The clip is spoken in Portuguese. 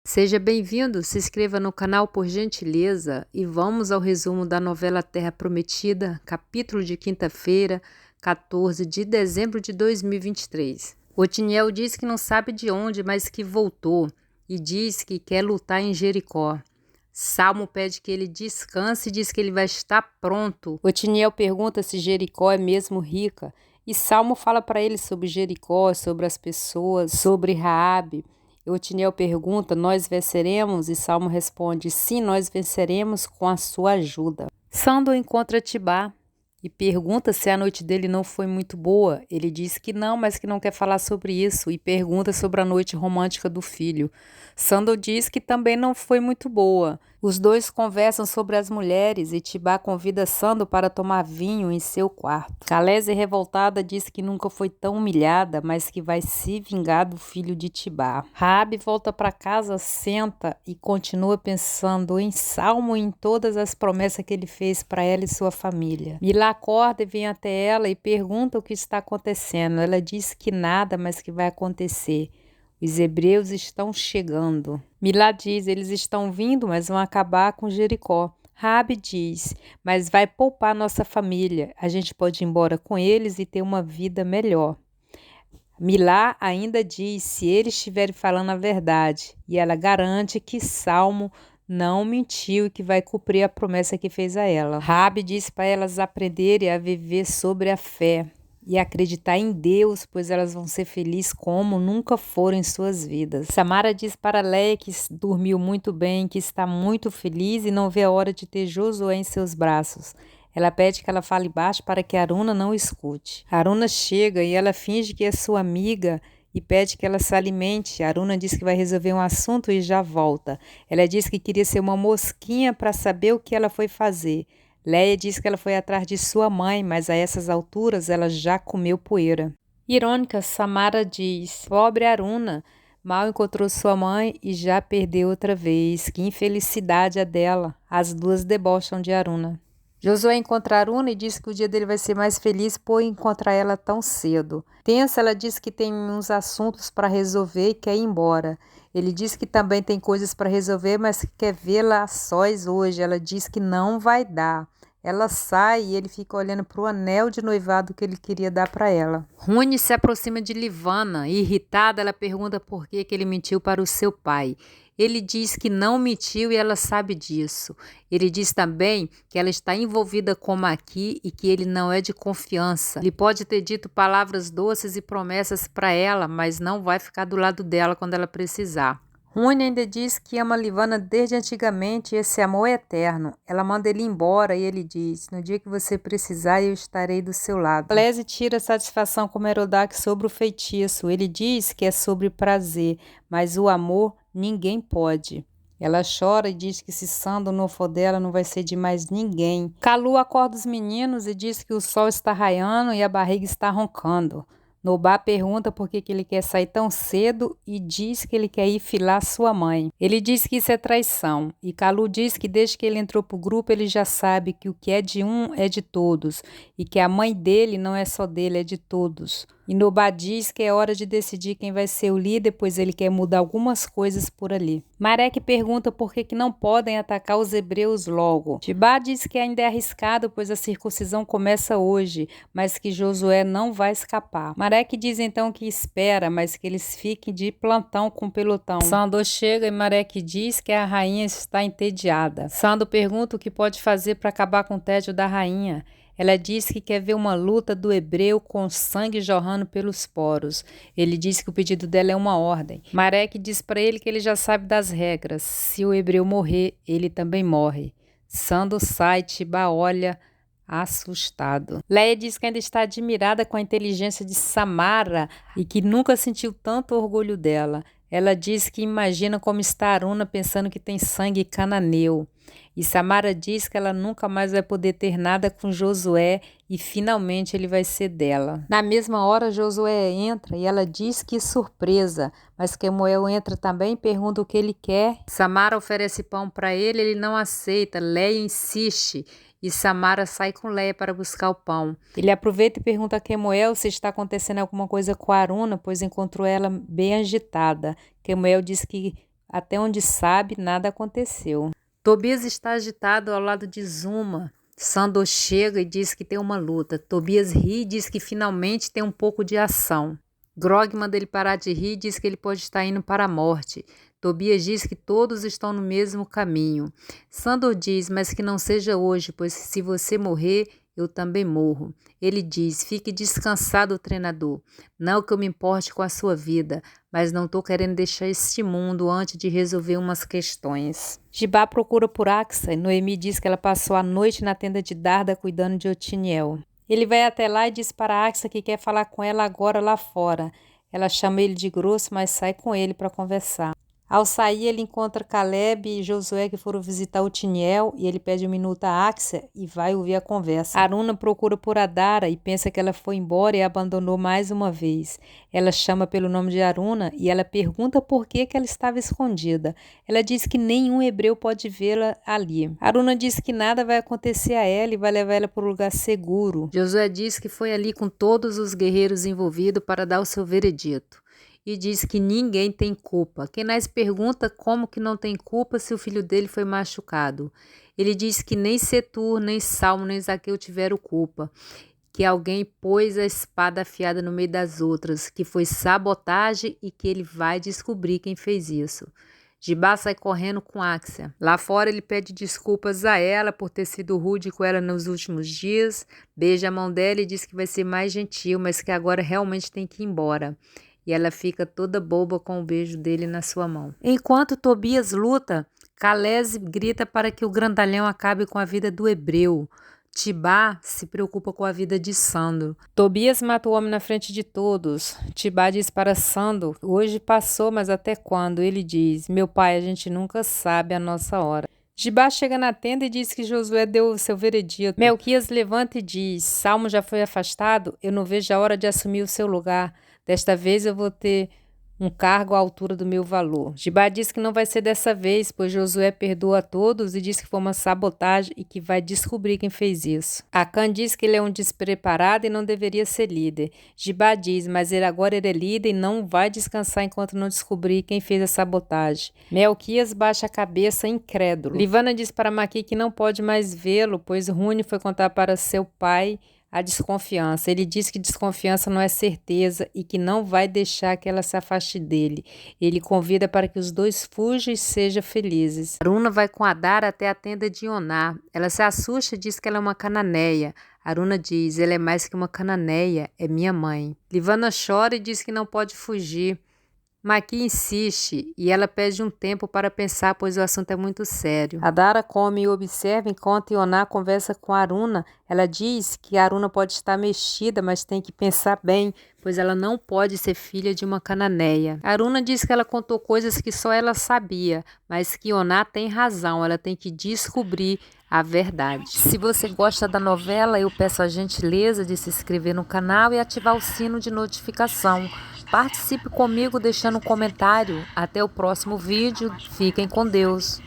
Seja bem-vindo, se inscreva no canal por gentileza e vamos ao resumo da novela Terra Prometida, capítulo de quinta-feira, 14 de dezembro de 2023. Otiniel diz que não sabe de onde, mas que voltou e diz que quer lutar em Jericó. Salmo pede que ele descanse e diz que ele vai estar pronto. Otiniel pergunta se Jericó é mesmo rica e Salmo fala para ele sobre Jericó, sobre as pessoas, sobre Raabe. Otiniel pergunta, nós venceremos? E Salmo responde, sim, nós venceremos com a sua ajuda. Sandor encontra Tibá e pergunta se a noite dele não foi muito boa. Ele diz que não, mas que não quer falar sobre isso e pergunta sobre a noite romântica do filho. Sandor diz que também não foi muito boa. Os dois conversam sobre as mulheres e Tibá convida Sandor para tomar vinho em seu quarto. Calese, revoltada, diz que nunca foi tão humilhada, mas que vai se vingar do filho de Tibá. Raabe volta para casa, senta e continua pensando em Salmo e em todas as promessas que ele fez para ela e sua família. Milá acorda e vem até ela e pergunta o que está acontecendo. Ela diz que nada, mas que vai acontecer. Os hebreus estão chegando. Milá diz, eles estão vindo, mas vão acabar com Jericó. Raabe diz, mas vai poupar nossa família. A gente pode ir embora com eles e ter uma vida melhor. Milá ainda diz, se eles estiverem falando a verdade. E ela garante que Salmo não mentiu e que vai cumprir a promessa que fez a ela. Raabe diz para elas aprenderem a viver sobre a fé e acreditar em Deus, pois elas vão ser felizes como nunca foram em suas vidas. Samara diz para Leia que dormiu muito bem, que está muito feliz e não vê a hora de ter Josué em seus braços. Ela pede que ela fale baixo para que Aruna não escute. Aruna chega e ela finge que é sua amiga e pede que ela se alimente. Aruna diz que vai resolver um assunto e já volta. Ela diz que queria ser uma mosquinha para saber o que ela foi fazer. Leia diz que ela foi atrás de sua mãe, mas a essas alturas ela já comeu poeira. Irônica, Samara diz, pobre Aruna, mal encontrou sua mãe e já perdeu outra vez. Que infelicidade a dela. As duas debocham de Aruna. Josué encontra Aruna e diz que o dia dele vai ser mais feliz por encontrar ela tão cedo. Tensa, ela diz que tem uns assuntos para resolver e quer ir embora. Ele diz que também tem coisas para resolver, mas que quer vê-la a sós hoje. Ela diz que não vai dar. Ela sai e ele fica olhando para o anel de noivado que ele queria dar para ela. Rune se aproxima de Livana. Irritada, ela pergunta por que ele mentiu para o seu pai. Ele diz que não mentiu e ela sabe disso. Ele diz também que ela está envolvida com Maqui e que ele não é de confiança. Ele pode ter dito palavras doces e promessas para ela, mas não vai ficar do lado dela quando ela precisar. Rune ainda diz que ama Livana desde antigamente e esse amor é eterno. Ela manda ele embora e ele diz, no dia que você precisar eu estarei do seu lado. Calese tira satisfação com Merodach sobre o feitiço. Ele diz que é sobre prazer, mas o amor ninguém pode. Ela chora e diz que se Sandor não for dela não vai ser de mais ninguém. Kalu acorda os meninos e diz que o sol está raiando e a barriga está roncando. Nobá pergunta por que ele quer sair tão cedo e diz que ele quer ir filar sua mãe. Ele diz que isso é traição. E Kalu diz que desde que ele entrou para o grupo ele já sabe que o que é de um é de todos. E que a mãe dele não é só dele, é de todos. E Nobá diz que é hora de decidir quem vai ser o líder, pois ele quer mudar algumas coisas por ali. Marek pergunta por que não podem atacar os hebreus logo. Tibá diz que ainda é arriscado, pois a circuncisão começa hoje, mas que Josué não vai escapar. Marek diz então que espera, mas que eles fiquem de plantão com o pelotão. Sandor chega e Marek diz que a rainha está entediada. Sandor pergunta o que pode fazer para acabar com o tédio da rainha. Ela diz que quer ver uma luta do hebreu com sangue jorrando pelos poros. Ele diz que o pedido dela é uma ordem. Marek diz para ele que ele já sabe das regras. Se o hebreu morrer, ele também morre. Sandor sai, Tibá olha assustado. Leia diz que ainda está admirada com a inteligência de Samara e que nunca sentiu tanto orgulho dela. Ela diz que imagina como está Aruna pensando que tem sangue cananeu. E Samara diz que ela nunca mais vai poder ter nada com Josué e finalmente ele vai ser dela. Na mesma hora Josué entra e ela diz que surpresa, mas Quemuel entra também e pergunta o que ele quer. Samara oferece pão para ele, ele não aceita, Leia insiste. E Samara sai com Leia para buscar o pão. Ele aproveita e pergunta a Quemuel se está acontecendo alguma coisa com a Aruna, pois encontrou ela bem agitada. Quemuel diz que Até onde sabe, nada aconteceu. Tobias está agitado ao lado de Zuma. Sandor chega e diz que tem uma luta. Tobias ri e diz que finalmente tem um pouco de ação. Grog manda ele parar de rir e diz que ele pode estar indo para a morte. Tobias diz que todos estão no mesmo caminho. Sandor diz, mas que não seja hoje, pois se você morrer, eu também morro. Ele diz, fique descansado, treinador. Não que eu me importe com a sua vida, mas não estou querendo deixar este mundo antes de resolver umas questões. Jibá procura por Axa e Noemi diz que ela passou a noite na tenda de Darda cuidando de Otiniel. Ele vai até lá e diz para Axa que quer falar com ela agora lá fora. Ela chama ele de grosso, mas sai com ele para conversar. Ao sair, ele encontra Caleb e Josué que foram visitar Otiniel e ele pede um minuto a Axia e vai ouvir a conversa. Aruna procura por Adara e pensa que ela foi embora e a abandonou mais uma vez. Ela chama pelo nome de Aruna e ela pergunta por que ela estava escondida. Ela diz que nenhum hebreu pode vê-la ali. Aruna diz que nada vai acontecer a ela e vai levar ela para um lugar seguro. Josué diz que foi ali com todos os guerreiros envolvidos para dar o seu veredito. E diz que ninguém tem culpa. Kenaz pergunta como que não tem culpa se o filho dele foi machucado. Ele diz que nem Setur, nem Salmo, nem Zaqueu tiveram culpa. Que alguém pôs a espada afiada no meio das outras, que foi sabotagem e que ele vai descobrir quem fez isso. Jibá sai correndo com Axia. Lá fora ele pede desculpas a ela por ter sido rude com ela nos últimos dias, beija a mão dela e diz que vai ser mais gentil, mas que agora realmente tem que ir embora. E ela fica toda boba com o beijo dele na sua mão. Enquanto Tobias luta, Caleb grita para que o grandalhão acabe com a vida do hebreu. Tibá se preocupa com a vida de Sandor. Tobias mata o homem na frente de todos. Tibá diz para Sandor, hoje passou, mas até quando? Ele diz, meu pai, a gente nunca sabe a nossa hora. Jibá chega na tenda e diz que Josué deu o seu veredito. Melquias levanta e diz, Salmo já foi afastado, eu não vejo a hora de assumir o seu lugar. Desta vez eu vou ter um cargo à altura do meu valor. Jibá diz que não vai ser dessa vez, pois Josué perdoa a todos e diz que foi uma sabotagem e que vai descobrir quem fez isso. Acã diz que ele é um despreparado e não deveria ser líder. Jibá diz, mas agora ele é líder e não vai descansar enquanto não descobrir quem fez a sabotagem. Melquias baixa a cabeça incrédulo. Livana diz para Maqui que não pode mais vê-lo, pois Rune foi contar para seu pai a desconfiança. Ele diz que desconfiança não é certeza e que não vai deixar que ela se afaste dele. Ele convida para que os dois fujam e sejam felizes. Aruna vai com Adara até a tenda de Oná. Ela se assusta e diz que ela é uma cananeia. Aruna diz, ela é mais que uma cananeia, é minha mãe. Livana chora e diz que não pode fugir. Maqui insiste e ela pede um tempo para pensar, pois o assunto é muito sério. Adara come e observa enquanto Ioná conversa com Aruna. Ela diz que Aruna pode estar mexida, mas tem que pensar bem, pois ela não pode ser filha de uma cananeia. Aruna diz que ela contou coisas que só ela sabia, mas que Ioná tem razão, ela tem que descobrir a verdade. Se você gosta da novela, eu peço a gentileza de se inscrever no canal e ativar o sino de notificação. Participe comigo deixando um comentário. Até o próximo vídeo. Fiquem com Deus.